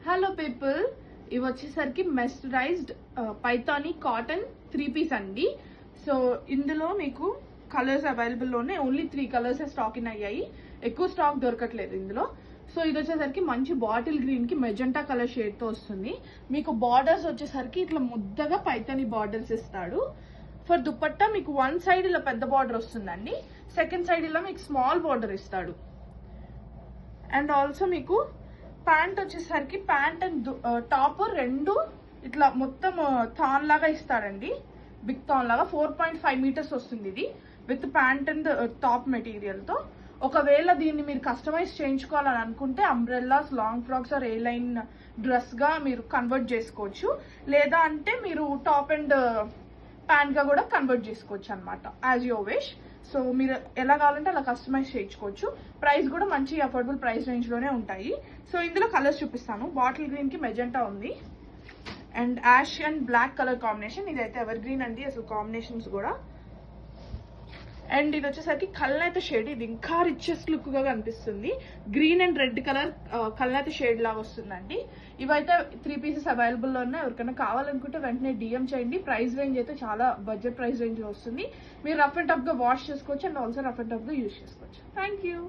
Hello people, ఇవి వచ్చేసరికి mercerised Paithani cotton 3 piece అండి. సో ఇందులో మీకు కలర్స్ అవైలబుల్లోనే ఓన్లీ 3 కలర్స్ స్టాక్ ఇన్ అయ్యాయి. ఎక్కువ స్టాక్ దొరకట్లేదు ఇందులో. సో ఇది వచ్చేసరికి మంచి బాటిల్ గ్రీన్ కి మెజెంటా కలర్ షేడ్ తో వస్తుంది. మీకు బార్డర్స్ వచ్చేసరికి ఇట్లా ముద్దగా పైథానీ బార్డర్స్ ఇస్తాడు. ఫర్ దుపట్టా మీకు వన్ సైడ్ ఇలా పెద్ద బార్డర్ వస్తుందండి, సెకండ్ సైడ్ ఇలా మీకు స్మాల్ బార్డర్ ఇస్తాడు. అండ్ ఆల్సో మీకు ప్యాంట్ వచ్చేసరికి ప్యాంట్ అండ్ టాప్ రెండు ఇట్లా మొత్తం థాన్ లాగా ఇస్తాడండి. బిగ్ థాన్ లాగా 4.5 మీటర్స్ వస్తుంది ఇది with pant and top material తో. ఒకవేళ దీన్ని మీరు కస్టమైజ్ చేయించుకోవాలని అనుకుంటే umbrellas, long frocks or A line dress గా మీరు కన్వర్ట్ చేసుకోవచ్చు. లేదా అంటే మీరు టాప్ అండ్ ప్యాంట్ గా కూడా కన్వర్ట్ చేసుకోవచ్చు అనమాట, యాజ్ యువర్ విష్. సో మీరు ఎలా కావాలంటే అలా కస్టమైజ్ చేయించుకోవచ్చు. ప్రైస్ కూడా మంచి అఫోర్డబుల్ ప్రైస్ రేంజ్ లోనే ఉంటాయి. సో ఇందులో కలర్స్ చూపిస్తాను. బాటిల్ గ్రీన్ కి మెజెంటా ఉంది and ash and black colour combination. ఇదైతే ఎవర్ గ్రీన్ అండి అసలు కాంబినేషన్స్ కూడా. అండ్ ఇది వచ్చేసరికి కల్నేత షేడ్, ఇది ఇంకా రిచెస్ట్ లుక్ గా కనిపిస్తుంది. గ్రీన్ అండ్ రెడ్ కలర్ కల్నేత షేడ్ లాగా వస్తుందండి. ఇవైతే 3 పీసెస్ అవైలబుల్ లో ఉన్నాయి. ఎవరికైనా కావాలనుకుంటే వెంటనే డిఎం చేయండి. ప్రైస్ రేంజ్ అయితే చాలా బడ్జెట్ ప్రైస్ రేంజ్ లో వస్తుంది. మీరు రఫ్ అండ్ టఫ్ గా వాష్ చేసుకోవచ్చు and also rough and tough గా యూజ్ చేసుకోవచ్చు. Thank you.